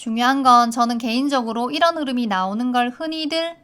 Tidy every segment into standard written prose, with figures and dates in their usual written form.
중요한 건 저는 개인적으로 이런 흐름이 나오는 걸 흔히들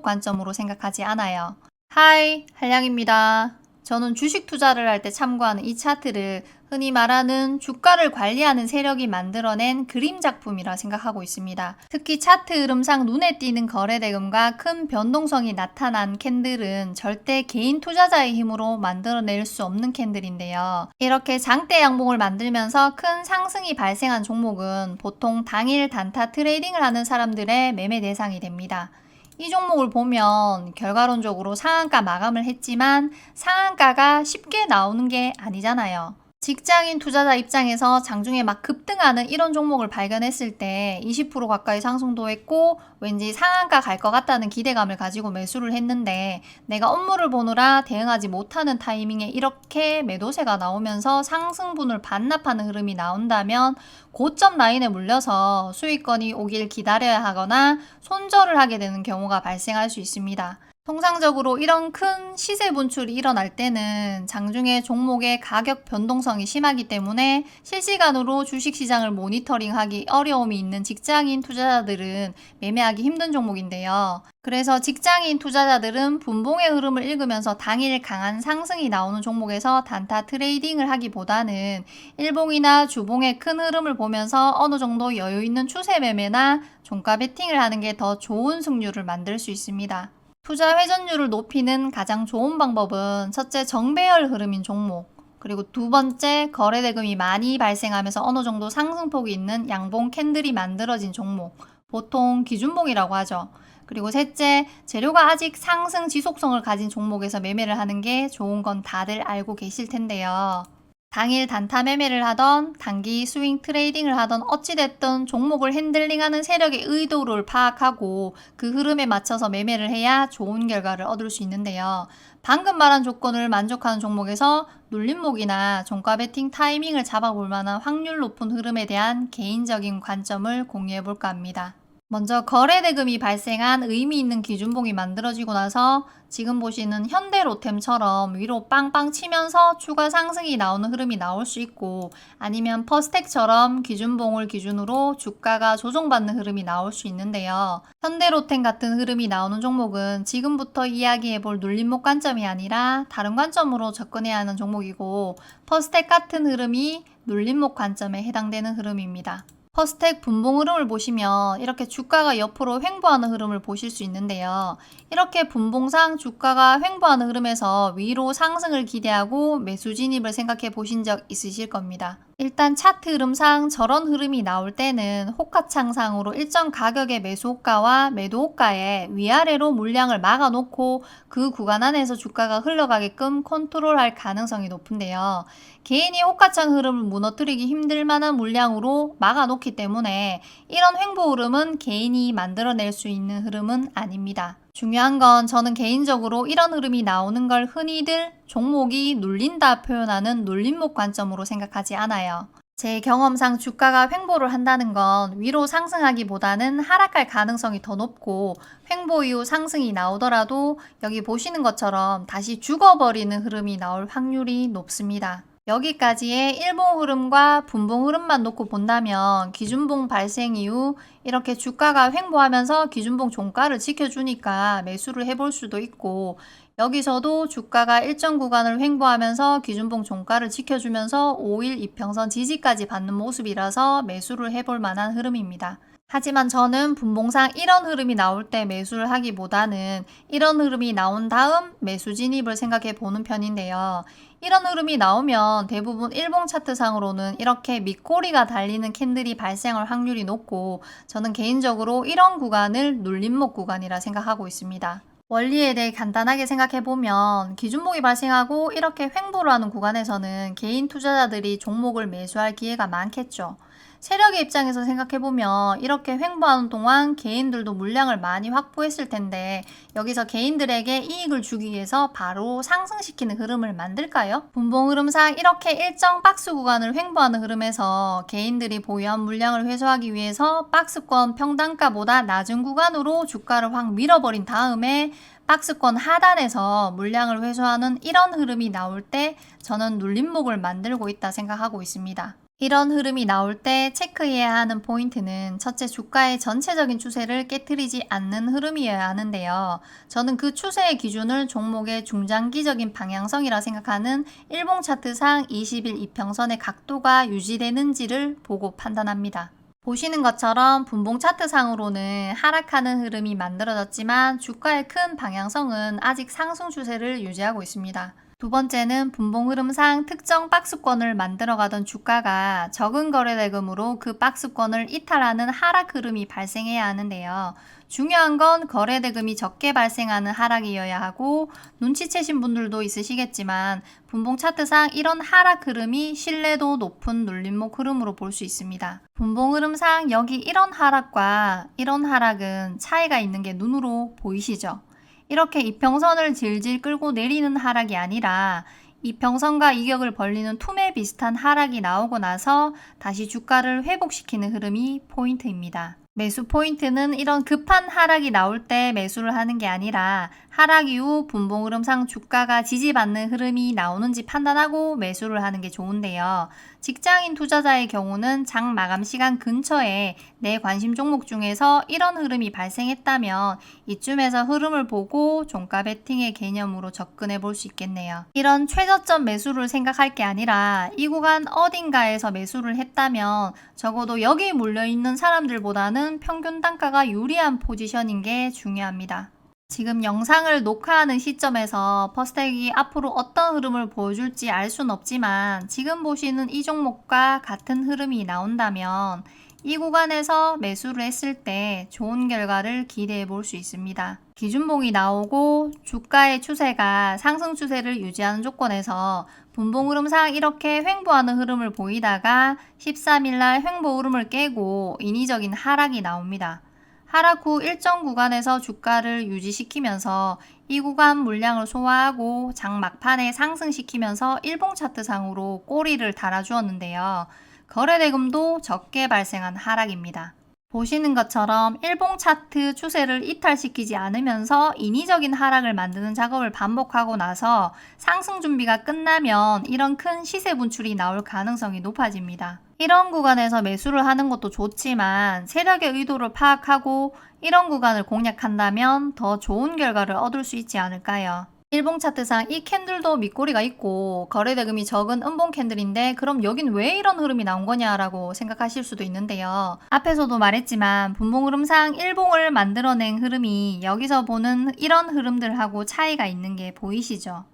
관점으로 생각하지 않아요. 하이, 한량입니다. 저는 주식 투자를 할 때 참고하는 이 차트를 흔히 말하는 주가를 관리하는 세력이 만들어낸 그림 작품이라 생각하고 있습니다. 특히 차트 흐름상 눈에 띄는 거래대금과 큰 변동성이 나타난 캔들은 절대 개인 투자자의 힘으로 만들어낼 수 없는 캔들인데요. 이렇게 장대 양봉을 만들면서 큰 상승이 발생한 종목은 보통 당일 단타 트레이딩을 하는 사람들의 매매 대상이 됩니다. 이 종목을 보면 결과론적으로 상한가 마감을 했지만 상한가가 쉽게 나오는 게 아니잖아요. 직장인 투자자 입장에서 장중에 막 급등하는 이런 종목을 발견했을 때 20% 가까이 상승도 했고 왠지 상한가 갈 것 같다는 기대감을 가지고 매수를 했는데 내가 업무를 보느라 대응하지 못하는 타이밍에 이렇게 매도세가 나오면서 상승분을 반납하는 흐름이 나온다면 고점 라인에 물려서 수익권이 오길 기다려야 하거나 손절을 하게 되는 경우가 발생할 수 있습니다. 통상적으로 이런 큰 시세 분출이 일어날 때는 장중에 종목의 가격 변동성이 심하기 때문에 실시간으로 주식시장을 모니터링하기 어려움이 있는 직장인 투자자들은 매매하기 힘든 종목인데요. 그래서 직장인 투자자들은 분봉의 흐름을 읽으면서 당일 강한 상승이 나오는 종목에서 단타 트레이딩을 하기보다는 일봉이나 주봉의 큰 흐름을 보면서 어느 정도 여유 있는 추세 매매나 종가 베팅을 하는 게 더 좋은 승률을 만들 수 있습니다. 투자 회전율을 높이는 가장 좋은 방법은 첫째 정배열 흐름인 종목, 그리고 두 번째 거래대금이 많이 발생하면서 어느 정도 상승폭이 있는 양봉 캔들이 만들어진 종목, 보통 기준봉이라고 하죠. 그리고 셋째, 재료가 아직 상승 지속성을 가진 종목에서 매매를 하는 게 좋은 건 다들 알고 계실 텐데요. 당일 단타 매매를 하던 단기 스윙 트레이딩을 하던 어찌됐든 종목을 핸들링하는 세력의 의도를 파악하고 그 흐름에 맞춰서 매매를 해야 좋은 결과를 얻을 수 있는데요. 방금 말한 조건을 만족하는 종목에서 눌림목이나 종가 베팅 타이밍을 잡아볼 만한 확률 높은 흐름에 대한 개인적인 관점을 공유해 볼까 합니다. 먼저 거래대금이 발생한 의미 있는 기준봉이 만들어지고 나서 지금 보시는 현대로템처럼 위로 빵빵 치면서 추가 상승이 나오는 흐름이 나올 수 있고 아니면 퍼스텍처럼 기준봉을 기준으로 주가가 조정받는 흐름이 나올 수 있는데요. 현대로템 같은 흐름이 나오는 종목은 지금부터 이야기해볼 눌림목 관점이 아니라 다른 관점으로 접근해야 하는 종목이고 퍼스텍 같은 흐름이 눌림목 관점에 해당되는 흐름입니다. 퍼스텍 분봉 흐름을 보시면 이렇게 주가가 옆으로 횡보하는 흐름을 보실 수 있는데요. 이렇게 분봉상 주가가 횡보하는 흐름에서 위로 상승을 기대하고 매수 진입을 생각해 보신 적 있으실 겁니다. 일단 차트 흐름상 저런 흐름이 나올 때는 호가창상으로 일정 가격의 매수 호가와 매도 호가에 위아래로 물량을 막아놓고 그 구간 안에서 주가가 흘러가게끔 컨트롤할 가능성이 높은데요. 개인이 호가창 흐름을 무너뜨리기 힘들 만한 물량으로 막아놓기 때문에 이런 횡보 흐름은 개인이 만들어낼 수 있는 흐름은 아닙니다. 중요한 건 저는 개인적으로 이런 흐름이 나오는 걸 흔히들 종목이 눌린다 표현하는 눌림목 관점으로 생각하지 않아요. 제 경험상 주가가 횡보를 한다는 건 위로 상승하기보다는 하락할 가능성이 더 높고 횡보 이후 상승이 나오더라도 여기 보시는 것처럼 다시 죽어버리는 흐름이 나올 확률이 높습니다. 여기까지의 일봉 흐름과 분봉 흐름만 놓고 본다면 기준봉 발생 이후 이렇게 주가가 횡보하면서 기준봉 종가를 지켜주니까 매수를 해볼 수도 있고 여기서도 주가가 일정 구간을 횡보하면서 기준봉 종가를 지켜주면서 5일 이평선 지지까지 받는 모습이라서 매수를 해볼 만한 흐름입니다. 하지만 저는 분봉상 이런 흐름이 나올 때 매수를 하기보다는 이런 흐름이 나온 다음 매수 진입을 생각해 보는 편인데요. 이런 흐름이 나오면 대부분 일봉 차트상으로는 이렇게 밑꼬리가 달리는 캔들이 발생할 확률이 높고 저는 개인적으로 이런 구간을 눌림목 구간이라 생각하고 있습니다. 원리에 대해 간단하게 생각해보면 기준봉이 발생하고 이렇게 횡보를 하는 구간에서는 개인 투자자들이 종목을 매수할 기회가 많겠죠. 세력의 입장에서 생각해보면 이렇게 횡보하는 동안 개인들도 물량을 많이 확보했을 텐데 여기서 개인들에게 이익을 주기 위해서 바로 상승시키는 흐름을 만들까요? 분봉 흐름상 이렇게 일정 박스 구간을 횡보하는 흐름에서 개인들이 보유한 물량을 회수하기 위해서 박스권 평단가보다 낮은 구간으로 주가를 확 밀어버린 다음에 박스권 하단에서 물량을 회수하는 이런 흐름이 나올 때 저는 눌림목을 만들고 있다 생각하고 있습니다. 이런 흐름이 나올 때 체크해야 하는 포인트는 첫째, 주가의 전체적인 추세를 깨트리지 않는 흐름이어야 하는데요. 저는 그 추세의 기준을 종목의 중장기적인 방향성이라 생각하는 일봉 차트상 20일 이평선의 각도가 유지되는지를 보고 판단합니다. 보시는 것처럼 분봉 차트상으로는 하락하는 흐름이 만들어졌지만 주가의 큰 방향성은 아직 상승 추세를 유지하고 있습니다. 두 번째는 분봉 흐름상 특정 박스권을 만들어가던 주가가 적은 거래대금으로 그 박스권을 이탈하는 하락 흐름이 발생해야 하는데요. 중요한 건 거래대금이 적게 발생하는 하락이어야 하고, 눈치채신 분들도 있으시겠지만 분봉 차트상 이런 하락 흐름이 신뢰도 높은 눌림목 흐름으로 볼 수 있습니다. 분봉 흐름상 여기 이런 하락과 이런 하락은 차이가 있는 게 눈으로 보이시죠? 이렇게 이평선을 질질 끌고 내리는 하락이 아니라 이평선과 이격을 벌리는 툼에 비슷한 하락이 나오고 나서 다시 주가를 회복시키는 흐름이 포인트입니다. 매수 포인트는 이런 급한 하락이 나올 때 매수를 하는 게 아니라 하락 이후 분봉 흐름상 주가가 지지받는 흐름이 나오는지 판단하고 매수를 하는 게 좋은데요. 직장인 투자자의 경우는 장 마감 시간 근처에 내 관심 종목 중에서 이런 흐름이 발생했다면 이쯤에서 흐름을 보고 종가 베팅의 개념으로 접근해 볼 수 있겠네요. 이런 최저점 매수를 생각할 게 아니라 이 구간 어딘가에서 매수를 했다면 적어도 여기 몰려있는 사람들보다는 평균 단가가 유리한 포지션인 게 중요합니다. 지금 영상을 녹화하는 시점에서 퍼스텍이 앞으로 어떤 흐름을 보여줄지 알 수는 없지만 지금 보시는 이 종목과 같은 흐름이 나온다면 이 구간에서 매수를 했을 때 좋은 결과를 기대해 볼 수 있습니다. 기준봉이 나오고 주가의 추세가 상승 추세를 유지하는 조건에서 분봉 흐름상 이렇게 횡보하는 흐름을 보이다가 13일날 횡보 흐름을 깨고 인위적인 하락이 나옵니다. 하락 후 일정 구간에서 주가를 유지시키면서 이 구간 물량을 소화하고 장 막판에 상승시키면서 일봉 차트상으로 꼬리를 달아주었는데요. 거래대금도 적게 발생한 하락입니다. 보시는 것처럼 일봉 차트 추세를 이탈시키지 않으면서 인위적인 하락을 만드는 작업을 반복하고 나서 상승 준비가 끝나면 이런 큰 시세 분출이 나올 가능성이 높아집니다. 이런 구간에서 매수를 하는 것도 좋지만 세력의 의도를 파악하고 이런 구간을 공략한다면 더 좋은 결과를 얻을 수 있지 않을까요? 일봉 차트상 이 캔들도 밑꼬리가 있고 거래대금이 적은 음봉 캔들인데 그럼 여긴 왜 이런 흐름이 나온 거냐라고 생각하실 수도 있는데요. 앞에서도 말했지만 분봉 흐름상 일봉을 만들어낸 흐름이 여기서 보는 이런 흐름들하고 차이가 있는 게 보이시죠?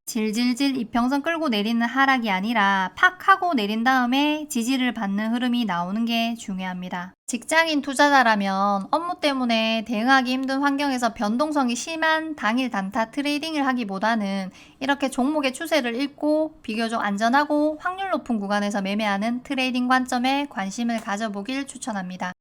질질질 이평선 끌고 내리는 하락이 아니라 팍 하고 내린 다음에 지지를 받는 흐름이 나오는 게 중요합니다. 직장인 투자자라면 업무 때문에 대응하기 힘든 환경에서 변동성이 심한 당일 단타 트레이딩을 하기보다는 이렇게 종목의 추세를 읽고 비교적 안전하고 확률 높은 구간에서 매매하는 트레이딩 관점에 관심을 가져보길 추천합니다.